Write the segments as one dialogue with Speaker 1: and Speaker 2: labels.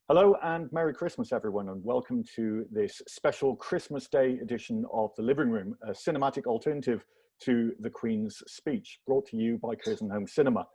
Speaker 1: Hello and Merry Christmas, everyone, and welcome to this special Christmas Day edition of The Living Room, a cinematic alternative to the Queen's speech, brought to you by Curzon Home Cinema.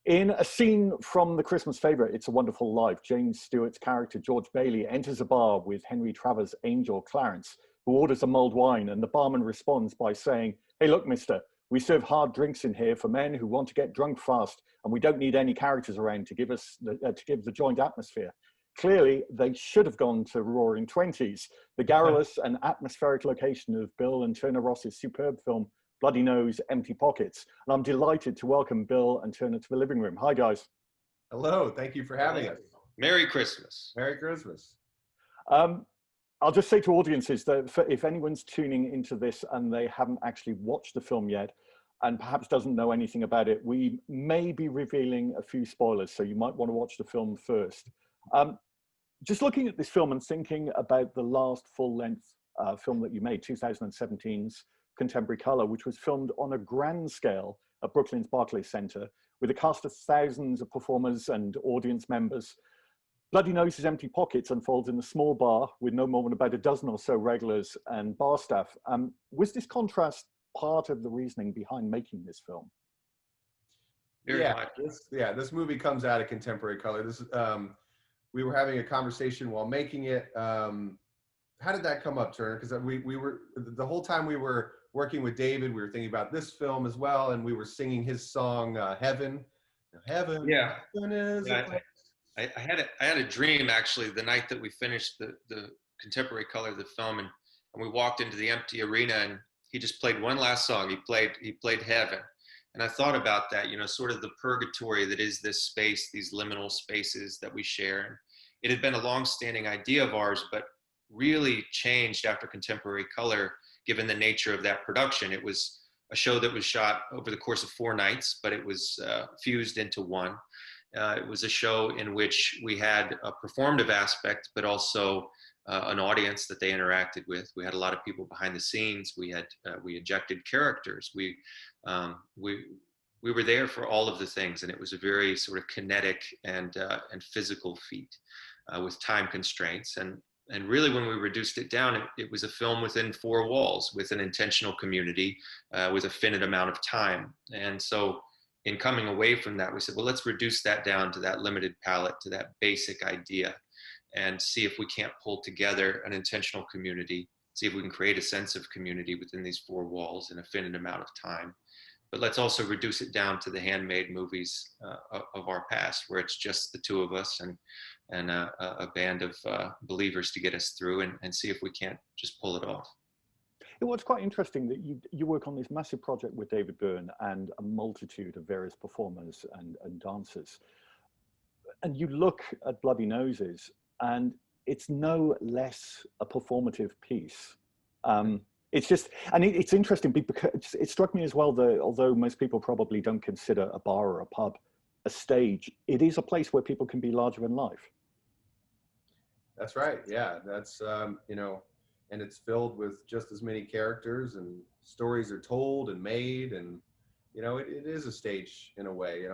Speaker 1: In a scene from the Christmas favourite, It's a Wonderful Life, James Stewart's character, George Bailey, enters a bar with Henry Travers' angel, Clarence, who orders a mulled wine, and the barman responds by saying, "Hey, look, mister, we serve hard drinks in here for men who want to get drunk fast, and we don't need any characters around to give the joint atmosphere." Clearly, they should have gone to Roaring Twenties, the garrulous and atmospheric location of Bill and Turner Ross's superb film, Bloody Nose, Empty Pockets. And I'm delighted to welcome Bill and Turner to the living room. Hi, guys.
Speaker 2: Hello, thank you for having us.
Speaker 3: Merry Christmas.
Speaker 2: Merry Christmas.
Speaker 1: I'll just say to audiences that if anyone's tuning into this and they haven't actually watched the film yet, and perhaps doesn't know anything about it, we may be revealing a few spoilers, so you might want to watch the film first. Just looking at this film and thinking about the last full-length film that you made, 2017's Contemporary Color, which was filmed on a grand scale at Brooklyn's Barclays Center with a cast of thousands of performers and audience members. Bloody Nose's Empty Pockets unfolds in a small bar with no more than about a dozen or so regulars and bar staff. Was this contrast part of the reasoning behind making this film?
Speaker 2: This movie comes out of Contemporary Color. We were having a conversation while making it. How did that come up, Turner? Because we were, the whole time we were working with David, we were thinking about this film as well, and we were singing his song, Heaven. Heaven.
Speaker 3: Yeah.
Speaker 2: Heaven is a place.
Speaker 3: I had a dream, actually, the night that we finished the Contemporary Color of the film, and we walked into the empty arena, and he just played one last song. He played Heaven. And I thought about that, sort of the purgatory that is this space, these liminal spaces that we share. It had been a long-standing idea of ours, but really changed after Contemporary Color, given the nature of that production. It was a show that was shot over the course of 4 nights, but it was fused into one. It was a show in which we had a performative aspect, but also an audience that they interacted with. We had a lot of people behind the scenes. We injected characters. We were there for all of the things, and it was a very sort of kinetic and physical feat with time constraints. And really, when we reduced it down, it was a film within 4 walls, with an intentional community, with a finite amount of time. And so, in coming away from that, we said, well, let's reduce that down to that limited palette, to that basic idea, and see if we can't pull together an intentional community, see if we can create a sense of community within these 4 walls in a finite amount of time. But let's also reduce it down to the handmade movies of our past, where it's just the 2 of us and a band of believers to get us through, and see if we can't just pull it off.
Speaker 1: Well, it's quite interesting that you work on this massive project with David Byrne and a multitude of various performers and dancers. And you look at Bloody Noses, and it's no less a performative piece. It's just, and it's interesting because it struck me as well that although most people probably don't consider a bar or a pub a stage, it is a place where people can be larger than life.
Speaker 2: That's right. Yeah, that's and it's filled with just as many characters, and stories are told and made, and it is a stage in a way.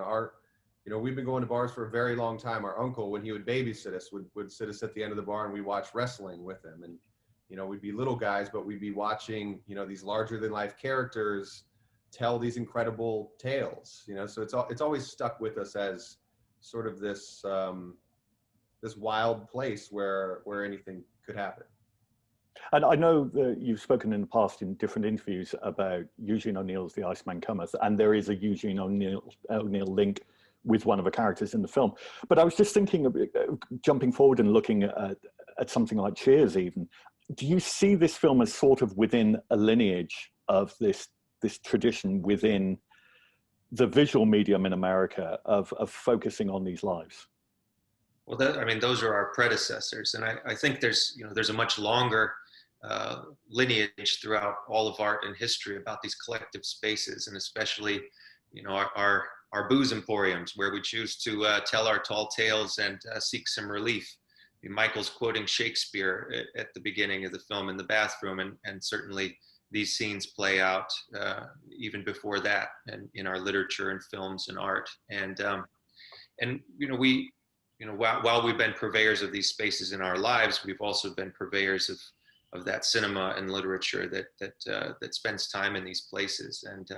Speaker 2: We've been going to bars for a very long time. Our uncle, when he would babysit us, would sit us at the end of the bar, and we watch wrestling with him. And we'd be little guys, but we'd be watching these larger than life characters tell these incredible tales. So it's always stuck with us as sort of this this wild place where anything could happen.
Speaker 1: And I know that you've spoken in the past in different interviews about Eugene O'Neill's The Iceman Cometh, and there is a Eugene O'Neill link with one of the characters in the film. But I was just thinking of jumping forward and looking at something like Cheers even. Do you see this film as sort of within a lineage of this tradition within the visual medium in America of focusing on these lives?
Speaker 3: Well, those are our predecessors. And I think there's a much longer lineage throughout all of art and history about these collective spaces, and especially, our booze emporiums, where we choose to tell our tall tales and seek some relief. Michael's quoting Shakespeare at the beginning of the film in the bathroom, and certainly these scenes play out even before that, and in our literature and films and art. And you know, while we've been purveyors of these spaces in our lives, we've also been purveyors of that cinema and literature that spends time in these places. And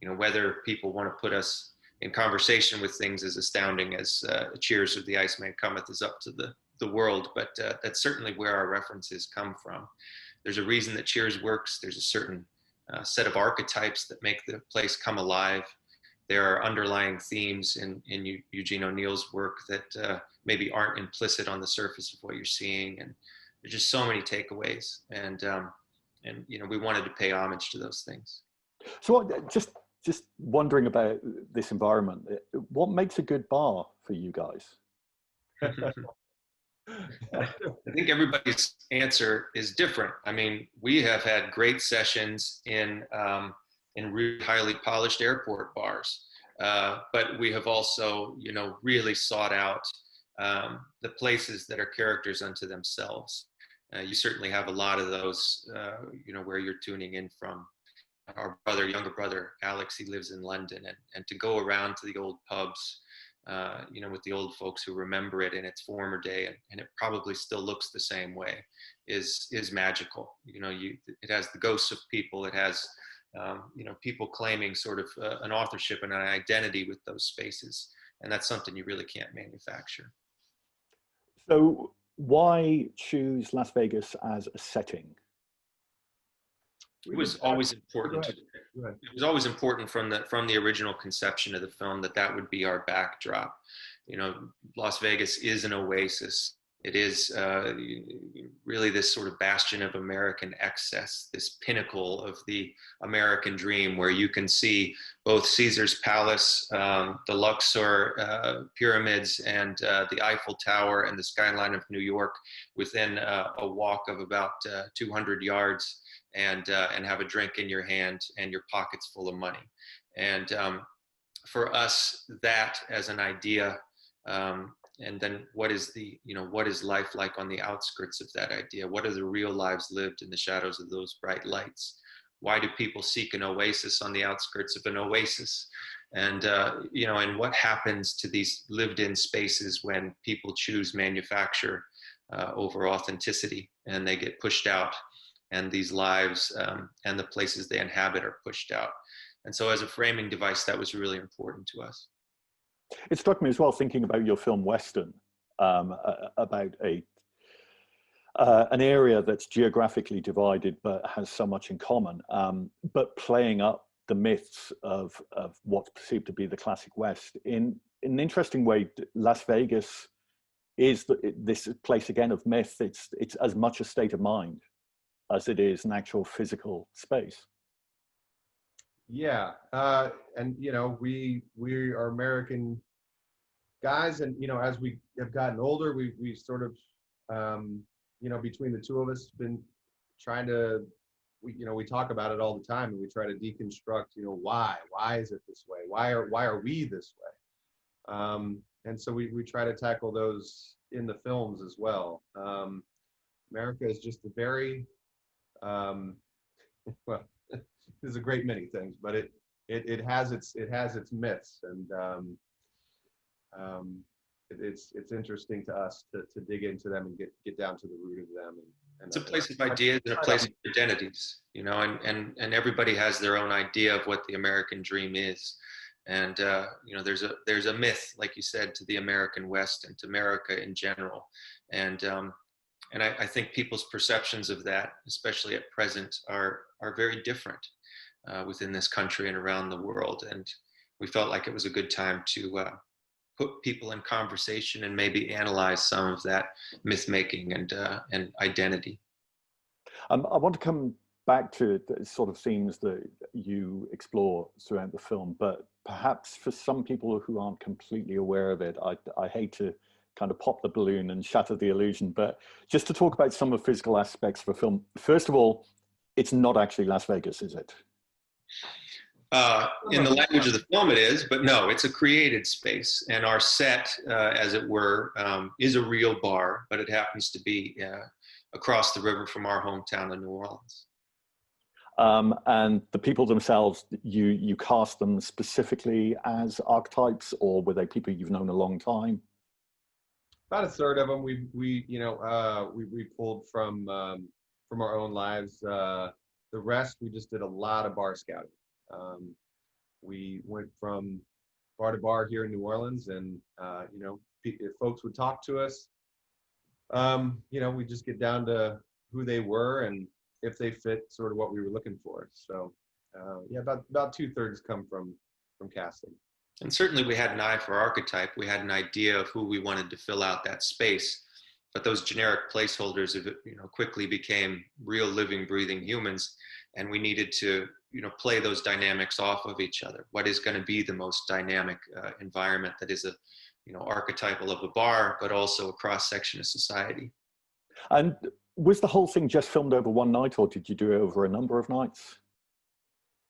Speaker 3: you know, whether people want to put us in conversation with things as astounding as Cheers of the Iceman Cometh is up to the world, but that's certainly where our references come from. There's a reason that Cheers works. There's a certain set of archetypes that make the place come alive. There are underlying themes in Eugene O'Neill's work that maybe aren't implicit on the surface of what you're seeing, and there's just so many takeaways. And you know, we wanted to pay homage to those things.
Speaker 1: So just wondering about this environment. What makes a good bar for you guys?
Speaker 3: I think everybody's answer is different. I mean, we have had great sessions in really highly polished airport bars, but we have also, you know, really sought out the places that are characters unto themselves. You certainly have a lot of those, you know, where you're tuning in from. Our younger brother, Alex, he lives in London, and to go around to the old pubs, you know, with the old folks who remember it in its former day, and it probably still looks the same way, is magical. You know, it has the ghosts of people. It has, you know, people claiming sort of an authorship and an identity with those spaces, and that's something you really can't manufacture.
Speaker 1: So why choose Las Vegas as a setting?
Speaker 3: It was always important. It was always important from the original conception of the film that would be our backdrop. You know, Las Vegas is an oasis. It is really this sort of bastion of American excess, this pinnacle of the American dream, where you can see both Caesar's Palace, the Luxor pyramids, and the Eiffel Tower and the skyline of New York within a walk of about 200 yards, and have a drink in your hand and your pockets full of money. And for us, that as an idea, and then what is life like on the outskirts of that idea? What are the real lives lived in the shadows of those bright lights? Why do people seek an oasis on the outskirts of an oasis? And you know, and what happens to these lived-in spaces when people choose manufacture over authenticity, and they get pushed out, and these lives and the places they inhabit are pushed out? And so as a framing device, that was really important to us.
Speaker 1: It struck me as well, thinking about your film Western, about an area that's geographically divided but has so much in common, but playing up the myths of what's perceived to be the classic West. In an interesting way, Las Vegas is this place again of myth. It's as much a state of mind as it is an actual physical space.
Speaker 2: Yeah, and you know, we are American guys, and you know, as we have gotten older, we sort of, you know, between the two of us, been trying to, we talk about it all the time, and we try to deconstruct, you know, why is it this way? Why are we this way? And so we try to tackle those in the films as well. America is just a very, well, there's a great many things, but it has its myths, and it's interesting to us to dig into them and get down to the root of them. And
Speaker 3: it's a place of ideas and a place of identities, you know, and everybody has their own idea of what the American dream is. And you know, there's a myth, like you said, to the American West and to America in general. And I think people's perceptions of that, especially at present, are very different within this country and around the world. And we felt like it was a good time to put people in conversation and maybe analyze some of that myth making and identity.
Speaker 1: I want to come back to the sort of themes that you explore throughout the film, but perhaps for some people who aren't completely aware of it, I hate to kind of pop the balloon and shatter the illusion, but just to talk about some of the physical aspects of the film. First of all, it's not actually Las Vegas, is it?
Speaker 3: In the language of the film it is, but no, it's a created space. And our set, as it were, is a real bar, but it happens to be across the river from our hometown of New Orleans.
Speaker 1: And the people themselves, you cast them specifically as archetypes, or were they people you've known a long time?
Speaker 2: About a third of them we pulled from our own lives. The rest we just did a lot of bar scouting. We went from bar to bar here in New Orleans, and if folks would talk to us, we just get down to who they were and if they fit sort of what we were looking for. So about 2/3 come from casting.
Speaker 3: And certainly we had an eye for archetype. We had an idea of who we wanted to fill out that space, but those generic placeholders of it, quickly became real living, breathing humans, and we needed to, play those dynamics off of each other. What is going to be the most dynamic environment that is archetypal of a bar, but also a cross section of society?
Speaker 1: And was the whole thing just filmed over one night, or did you do it over a number of nights?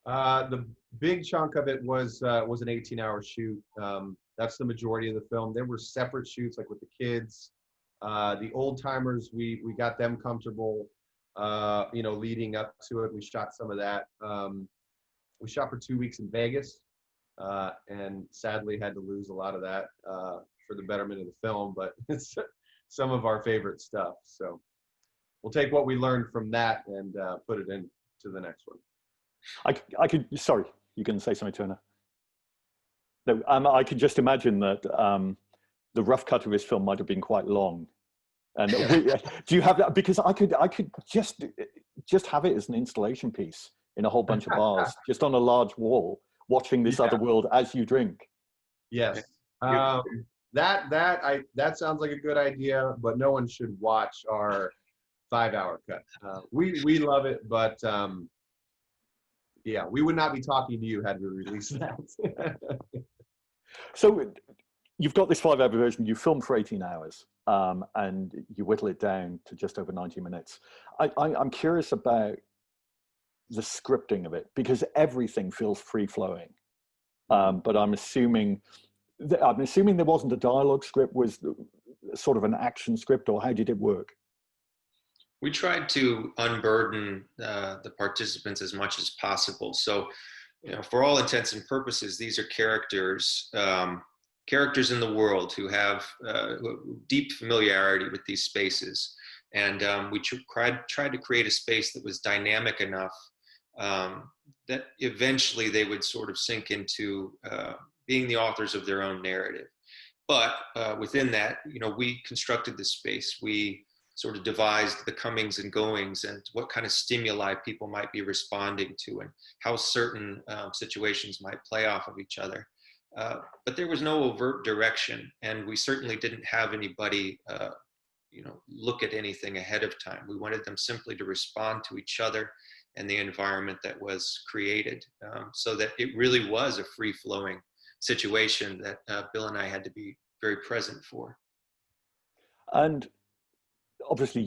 Speaker 2: The big chunk of it was an 18-hour shoot. That's the majority of the film. There were separate shoots, like with the kids, the old timers. We got them comfortable. Leading up to it, we shot some of that. We shot for 2 weeks in Vegas, and sadly had to lose a lot of that for the betterment of the film. But it's some of our favorite stuff. So we'll take what we learned from that and put it into the next one.
Speaker 1: I could, sorry, you can say something, Turner. No, I could just imagine that the rough cut of this film might have been quite long. And do you have that? Because I could just have it as an installation piece in a whole bunch of bars, just on a large wall, watching this other world as you drink.
Speaker 2: Yes, that sounds like a good idea, but no one should watch our 5-hour cut. We love it, but we would not be talking to you had we released that.
Speaker 1: So you've got this 5-hour version. You filmed for 18 hours, and you whittle it down to just over 90 minutes. I'm curious about the scripting of it, because everything feels free-flowing. But I'm assuming there wasn't a dialogue script. Was sort of an action script, or how did it work?
Speaker 3: We tried to unburden the participants as much as possible. So, for all intents and purposes, these are characters in the world who have deep familiarity with these spaces. And we tried to create a space that was dynamic enough that eventually they would sort of sink into being the authors of their own narrative. But within that, we constructed this space. We sort of devised the comings and goings and what kind of stimuli people might be responding to and how certain situations might play off of each other. But there was no overt direction, and we certainly didn't have anybody, look at anything ahead of time. We wanted them simply to respond to each other and the environment that was created, so that it really was a free-flowing situation that Bill and I had to be very present for. And
Speaker 1: obviously,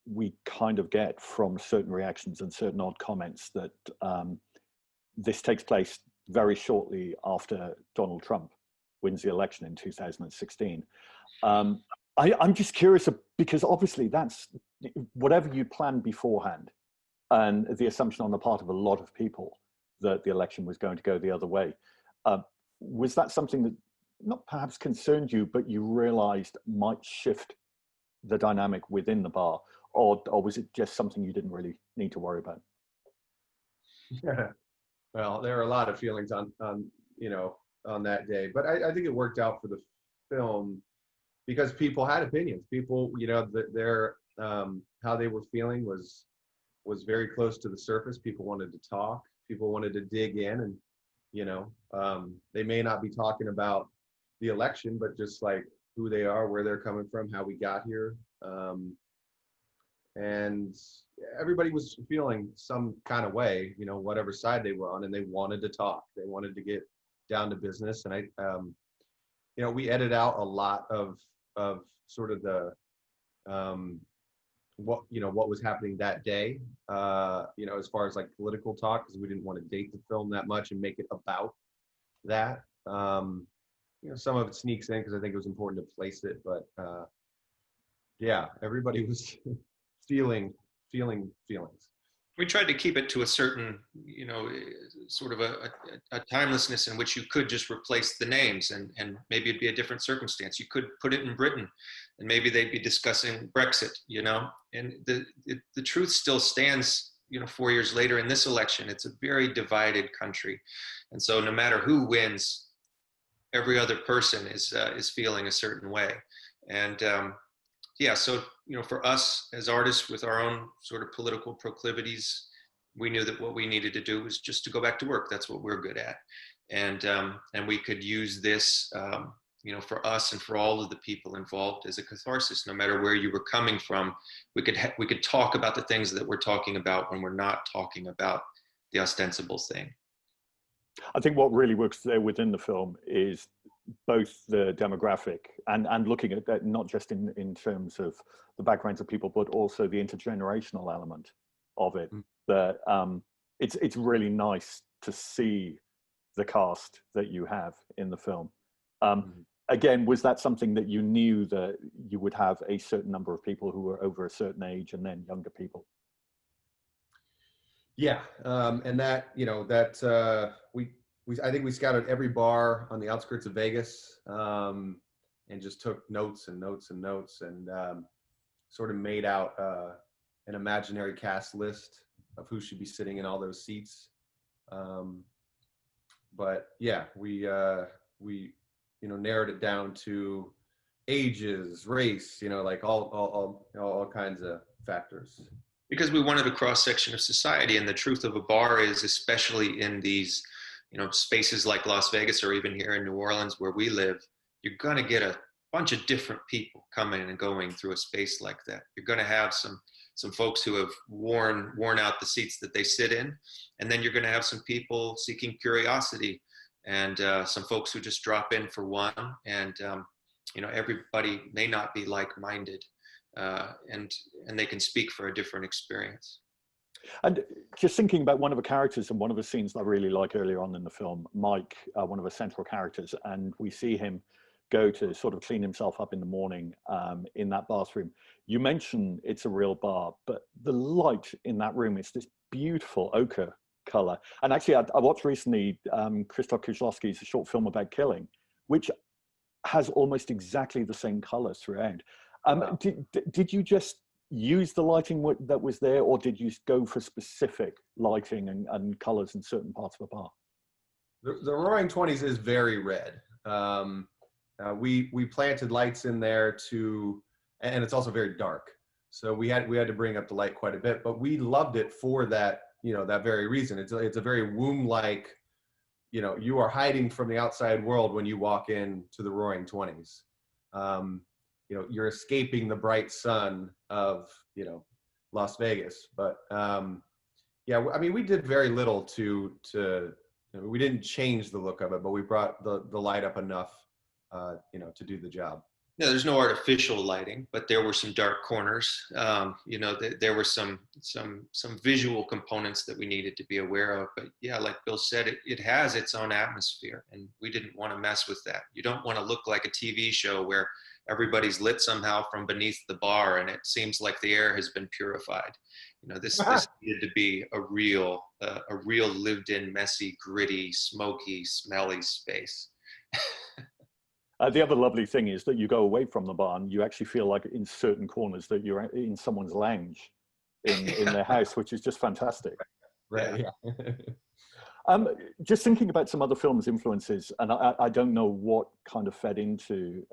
Speaker 1: we kind of get from certain reactions and certain odd comments that this takes place very shortly after Donald Trump wins the election in 2016. I'm just curious, because obviously that's whatever you planned beforehand, and the assumption on the part of a lot of people that the election was going to go the other way. Was that something that not perhaps concerned you, but you realized might shift the dynamic within the bar, or was it just something you didn't really need to worry about?
Speaker 2: Well, there are a lot of feelings on that day, but I think it worked out for the film because people had opinions. People, their how they were feeling was very close to the surface. People wanted to talk. People wanted to dig in, and they may not be talking about the election, but just like who they are, where they're coming from, how we got here. And everybody was feeling some kind of way, whatever side they were on, and they wanted to talk. They wanted to get down to business. And we edit out a lot of sort of the, what was happening that day, as far as like political talk, because we didn't want to date the film that much and make it about that. Some of it sneaks in because I think it was important to place it, but everybody was feeling feelings.
Speaker 3: We tried to keep it to a certain, sort of a timelessness in which you could just replace the names, and maybe it'd be a different circumstance. You could put it in Britain and maybe they'd be discussing Brexit, and the truth still stands, 4 years later in this election. It's a very divided country. And so no matter who wins, every other person is feeling a certain way. And so, for us as artists with our own sort of political proclivities, we knew that what we needed to do was just to go back to work. That's what we're good at. And we could use this, for us and for all of the people involved as a catharsis. No matter where you were coming from, we could talk about the things that we're talking about when we're not talking about the ostensible thing.
Speaker 1: I think what really works there within the film is both the demographic and looking at that, not just in terms of the backgrounds of people, but also the intergenerational element of it. That it's really nice to see the cast that you have in the film. Again, was that something that you knew that you would have a certain number of people who were over a certain age and then younger people?
Speaker 2: Yeah, and that I think we scouted every bar on the outskirts of Vegas, and just took notes and notes and notes, and sort of made out an imaginary cast list of who should be sitting in all those seats. But yeah, we narrowed it down to ages, race, like all kinds of factors.
Speaker 3: Because we wanted a cross-section of society, and the truth of a bar is, especially in these spaces like Las Vegas or even here in New Orleans where we live, you're going to get a bunch of different people coming and going through a space like that. You're going to have some folks who have worn out the seats that they sit in, and then you're going to have some people seeking curiosity, and some folks who just drop in for one, and everybody may not be like-minded, and they can speak for a different experience.
Speaker 1: And just thinking about one of the characters and one of the scenes that I really like earlier on in the film, Mike, one of the central characters, and we see him go to sort of clean himself up in the morning in that bathroom. You mentioned it's a real bar, but the light in that room is this beautiful ochre color. And actually, I watched recently Krzysztof Kieślowski's short film about killing, which has almost exactly the same colors throughout. Wow. Did you just use the lighting that was there, or did you go for specific lighting and colors in certain parts of the bar?
Speaker 2: The Roaring Twenties is very red. We planted lights in there and it's also very dark. So we had to bring up the light quite a bit, but we loved it for that, that very reason. It's a very womb-like, you are hiding from the outside world when you walk into the Roaring Twenties. You're escaping the bright sun of, Las Vegas. But we did very little we didn't change the look of it, but we brought the light up enough, to do the job.
Speaker 3: No, there's no artificial lighting, but there were some dark corners. There were some visual components that we needed to be aware of. But yeah, like Bill said, it has its own atmosphere, and we didn't want to mess with that. You don't want to look like a TV show where everybody's lit somehow from beneath the bar and it seems like the air has been purified. This needed to be a real lived-in, messy, gritty, smoky, smelly space.
Speaker 1: The other lovely thing is that you go away from the bar and you actually feel like in certain corners that you're in someone's lounge in their house, which is just fantastic.
Speaker 2: Right.
Speaker 1: Yeah. Just thinking about some other films' influences, and I don't know what kind of fed into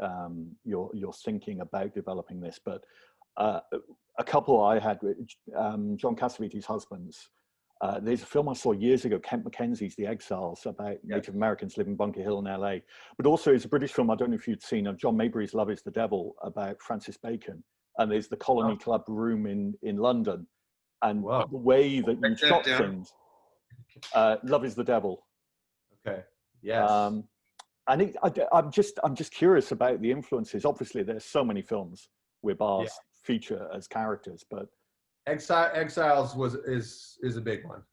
Speaker 1: your thinking about developing this, but a couple I had, John Cassavetes' Husbands. There's a film I saw years ago, Kent Mackenzie's The Exiles, about Native Americans living in Bunker Hill in LA. But also it's a British film, I don't know if you'd seen, John Maybury's Love is the Devil, about Francis Bacon. And there's the Colony Club room in London. And the way that you shot things, Love is the Devil.
Speaker 2: Okay, yes.
Speaker 1: And I'm just curious about the influences. Obviously, there's so many films where bars feature as characters, but
Speaker 2: Exiles is a big one.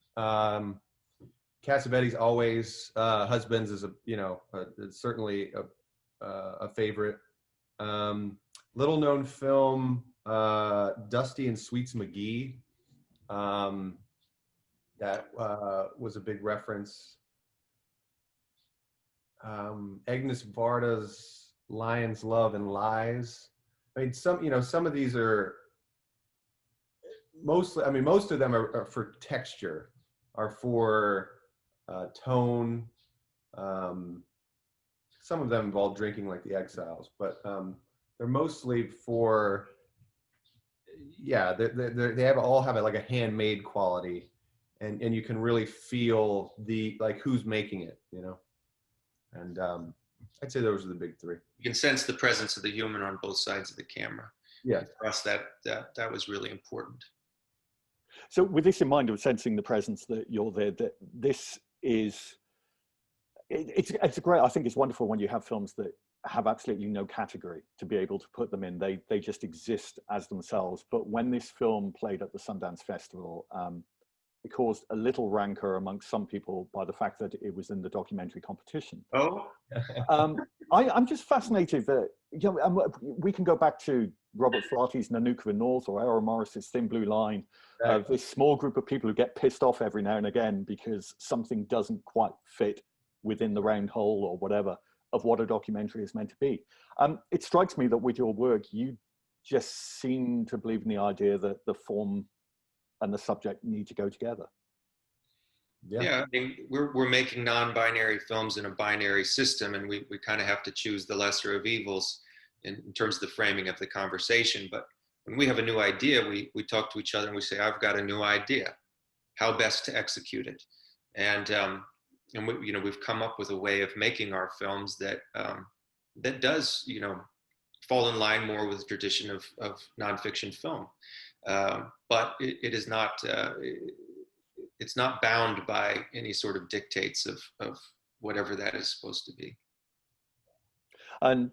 Speaker 2: Cassavetes always, Husbands is it's certainly a favorite. Little known film, Dusty and Sweets McGee. that was a big reference. Agnes Varda's Lions, Love, and Lies. I mean, some of these are mostly, I mean, most of them are for texture, are for tone. Some of them involve drinking, like The Exiles, but they're mostly for, yeah, they all have like a handmade quality, and you can really feel like who's making it, you know. And I'd say those are the big three.
Speaker 3: You can sense the presence of the human on both sides of the camera.
Speaker 2: Yeah,
Speaker 3: for us, that was really important.
Speaker 1: So with this in mind, of sensing the presence that you're there, that this is, it's great. I think it's wonderful when you have films that have absolutely no category to be able to put them in. They just exist as themselves. But when this film played at the Sundance Festival, it caused a little rancor amongst some people by the fact that it was in the documentary competition.
Speaker 3: Oh,
Speaker 1: I'm just fascinated that, you know, we can go back to Robert Flaherty's Nanook of the North or Errol Morris's Thin Blue Line. This small group of people who get pissed off every now and again because something doesn't quite fit within the round hole or whatever of what a documentary is meant to be. It strikes me that with your work, you just seem to believe in the idea that the form and the subject need to go together.
Speaker 3: Yeah, I mean, we're making non-binary films in a binary system, and we kind of have to choose the lesser of evils in terms of the framing of the conversation. But when we have a new idea, we talk to each other and we say, I've got a new idea, how best to execute it. And we, you know, we've come up with a way of making our films that that does, you know, fall in line more with the tradition of nonfiction film. But it is not, it's not bound by any sort of dictates of whatever that is supposed to be.
Speaker 1: And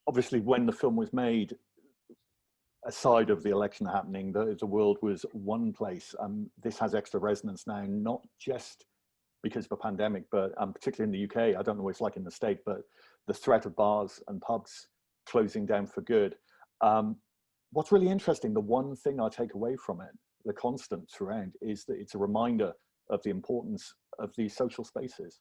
Speaker 1: obviously when the film was made, aside of the election happening, the world was one place. This has extra resonance now, not just because of a pandemic, but particularly in the UK. I don't know what it's like in the States, but the threat of bars and pubs closing down for good. What's really interesting, the one thing I take away from it, the constant throughout, is that it's a reminder of the importance of these social spaces.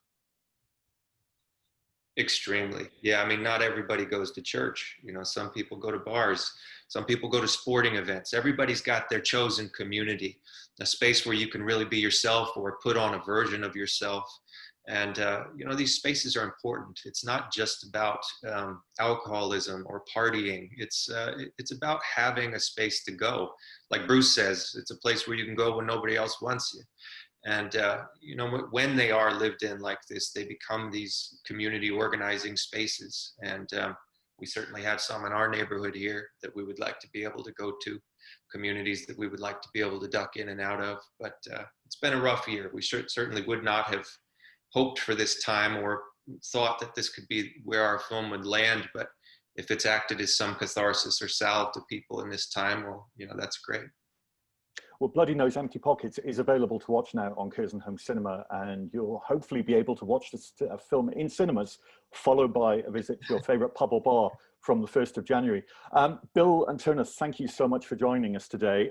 Speaker 3: Extremely. Yeah, I mean, not everybody goes to church. You know, some people go to bars, some people go to sporting events. Everybody's got their chosen community, a space where you can really be yourself or put on a version of yourself. And, you know, these spaces are important. It's not just about alcoholism or partying. It's about having a space to go. Like Bruce says, it's a place where you can go when nobody else wants you. And, you know, when they are lived in like this, they become these community organizing spaces. And we certainly have some in our neighborhood here that we would like to be able to go to, communities that we would like to be able to duck in and out of. But it's been a rough year. We certainly would not have hoped for this time or thought that this could be where our film would land. But if it's acted as some catharsis or salve to people in this time, well, you know, that's great. Well,
Speaker 1: Bloody Nose Empty Pockets is available to watch now on Curzon Home Cinema, and you'll hopefully be able to watch this film in cinemas, followed by a visit to your favourite pub or bar from the 1st of January. Bill and Turner, thank you so much for joining us today.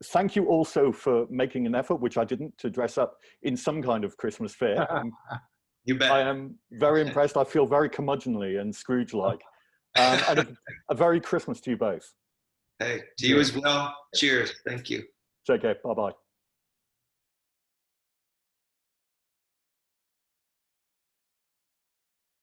Speaker 1: Thank you also for making an effort, which I didn't, to dress up in some kind of Christmas fare.
Speaker 3: You bet.
Speaker 1: I am very impressed. I feel very curmudgeonly and Scrooge-like. And a very Christmas to you both.
Speaker 3: Hey, to you as well. Cheers. Thank you.
Speaker 1: Take care. Bye-bye.